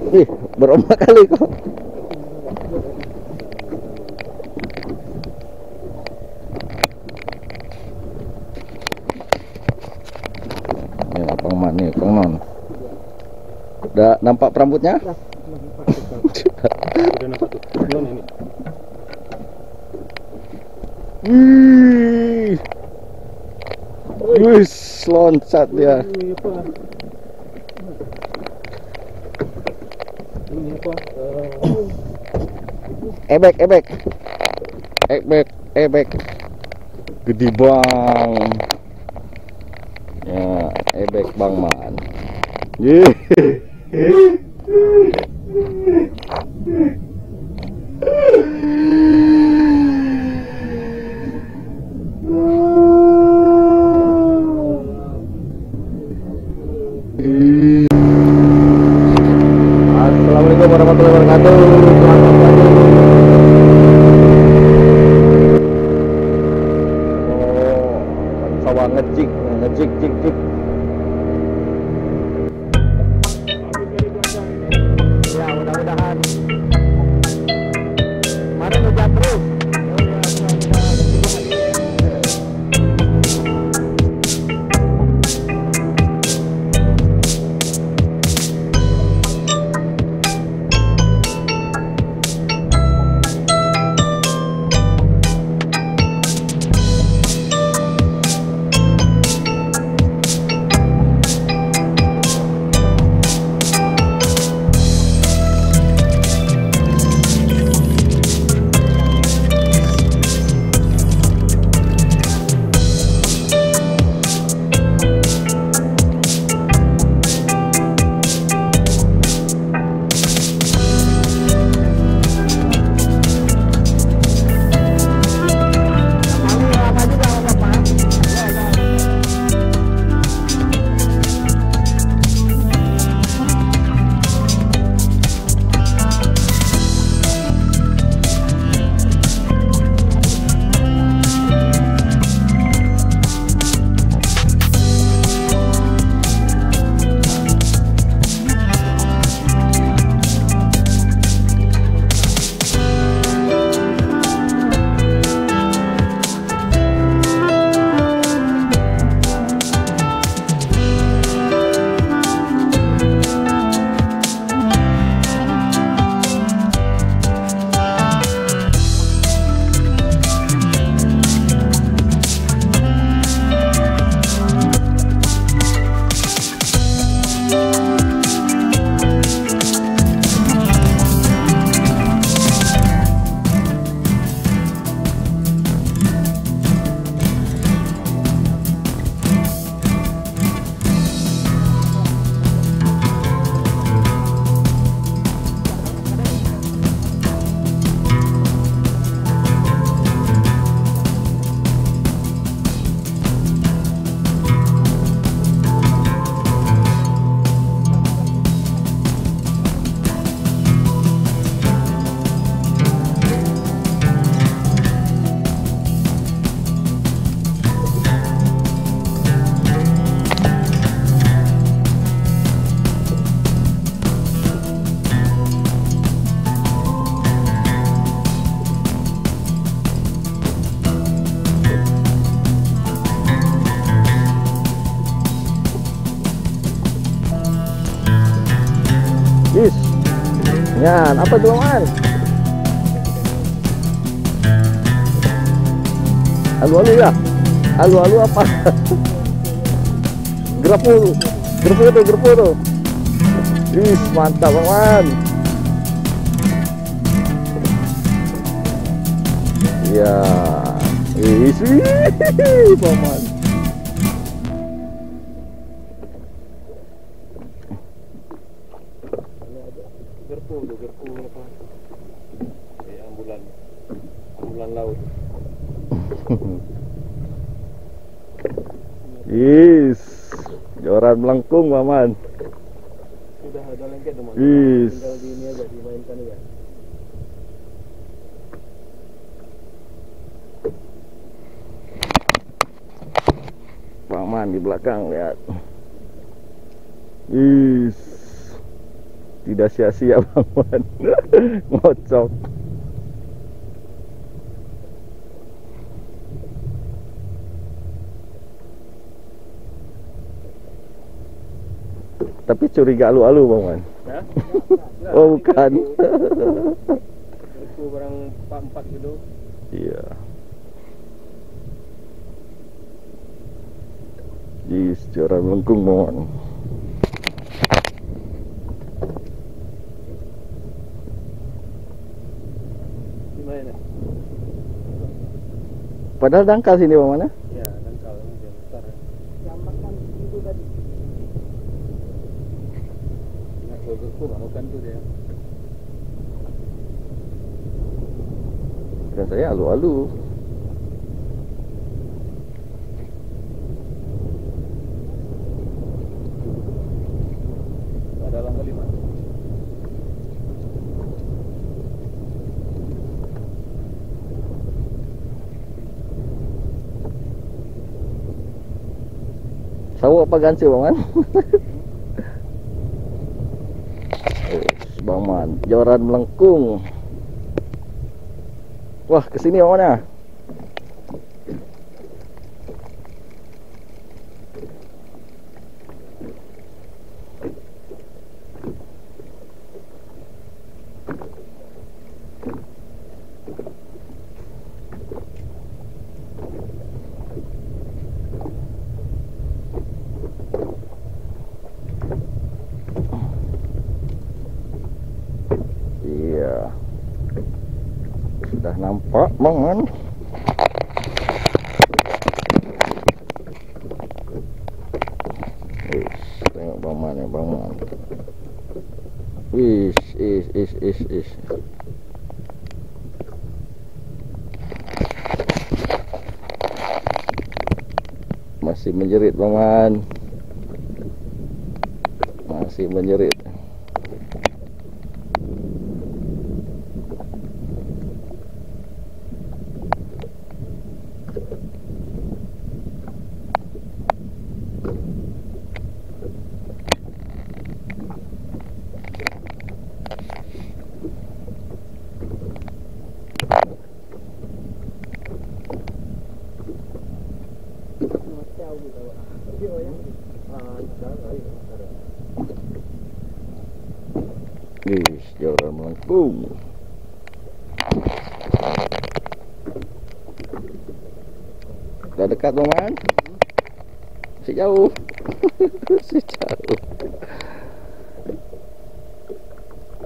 Ih, berombak kali kok. Ini lapang man nih, Kang Non. Udah nampak perambutnya? Udah nampak tuh. Mana ini? Wih. Wih, loncat dia. Ini apa? Ini apa? Ebek, ebek. Ebek, ebek. Gede bang. Ya, ebek Bang Man. Yeay. Assalamualaikum warahmatullahi wabarakatuh. Selamat pagi. Oh, sawah ngecik, ngecik, cik, cik. Ya, mudah-mudahan. Kemarin hujan terus. Is, yan, apa tuh Man? Alu-alu ya? Alu-alu apa? Gerpu tuh. Is, mantap Man. Ya, is, Paman. Gerpu apa? Kayak ambulan laut. Is, joran melengkung Paman. Sudah ada lengket teman. Is. Tinggal di ini aja dimainkan ya. Paman di belakang lihat. Is. Tidak sia-sia Bang Man. Ngocok. Tapi curiga alu-alu Bang Man. Ya? Oh bukan. Itu barang 4 gitu. Iya. Yes, cara melengkung Bang Man. Gimana? Padahal dangkal sini Bang Man. Ya, dangkal dia besar. Yang makan itu tadi. Nah, gerku bukan tuh dia. Dan saya alu-alu. Dalam kali Mas. Sawo apa gansi Bang Man? Bang Man, joran melengkung. Wah, kesini Bang Man ya? Iya. Sudah nampak Bang Man. Tengok Bang Man ya, Bang Man. Is. Masih menjerit Bang Man. Masih menjerit. Macam gitu. Dia yang Is, joran melengkung. Udah dekat Bang Man? Masih jauh. Masih jauh.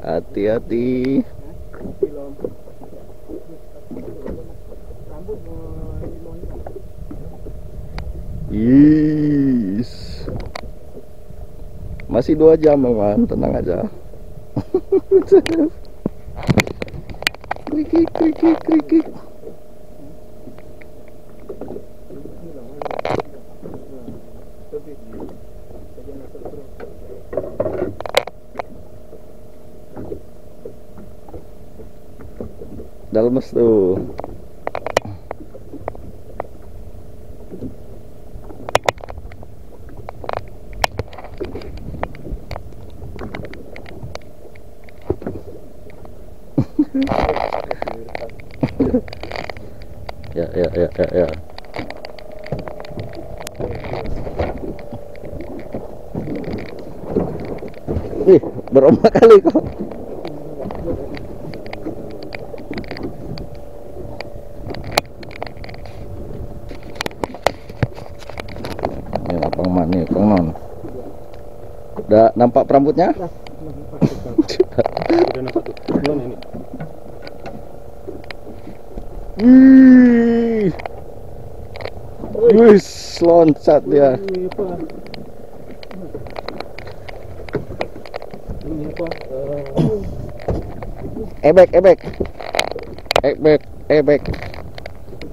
Hati-hati. film. Rambut Is. Masih 2 jam Bang Man, tenang aja. Krikik. Dalmes tuh. Ya. Ih, berombak kali kok. Ini lapang man nih, Kang Non. Udah nampak perambutnya? Udah nampak tuh. Mana ini? Wih, loncat dia. Ini apa? Ini apa? Ebek.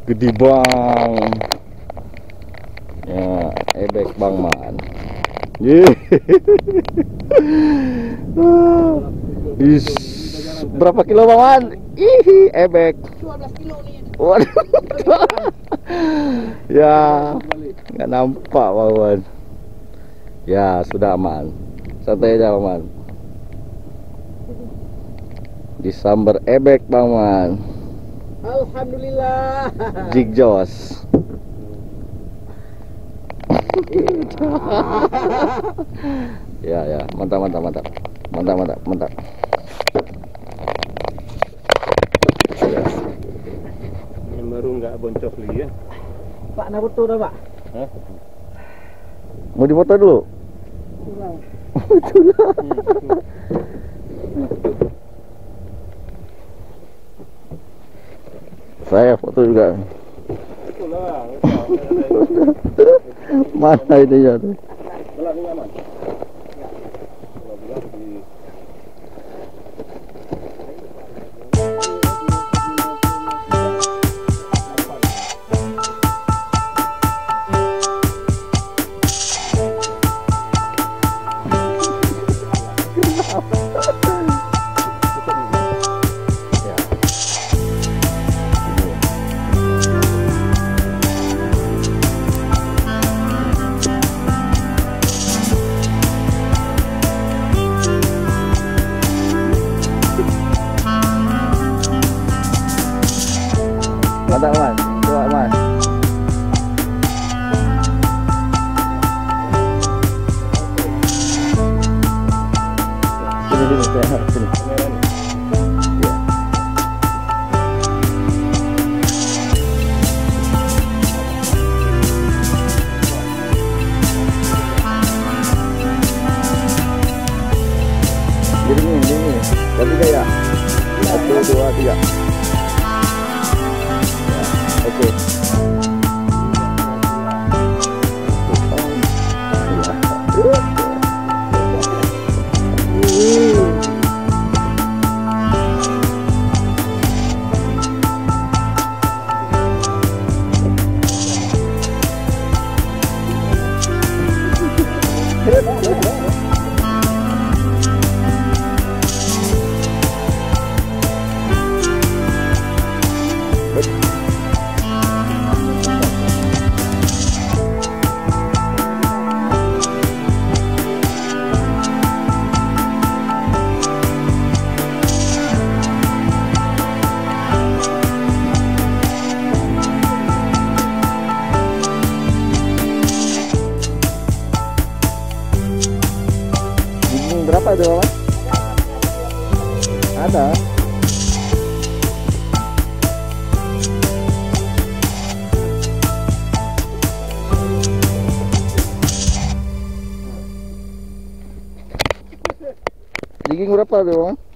Gede bang. Ya, ebek Bang Man. Is, berapa kilo Bang Man? Ih, ebek. 12 kilo nih. Waduh. Ya, nggak nampak Bang Man. Ya, sudah aman. Santai aja Bang Man. Disambar ebek paman. Alhamdulillah. Jig Jos. Ya, mantap. Ya. Yang baru nggak boncos lagi ya. Pak, nak foto dah, Pak? Hah? Mau dipoto dulu? Pulang. Saya foto juga. Itulah. Mana ini ya? Belah ni aman. Belah di Mantap mas, coba mas. Sini, saya sini. kamera ni. Ya. Ini. Ketiga ya. 1, 2, 3. Oke. Berapa tuh mas? Ada. Jigging berapa tuh mas?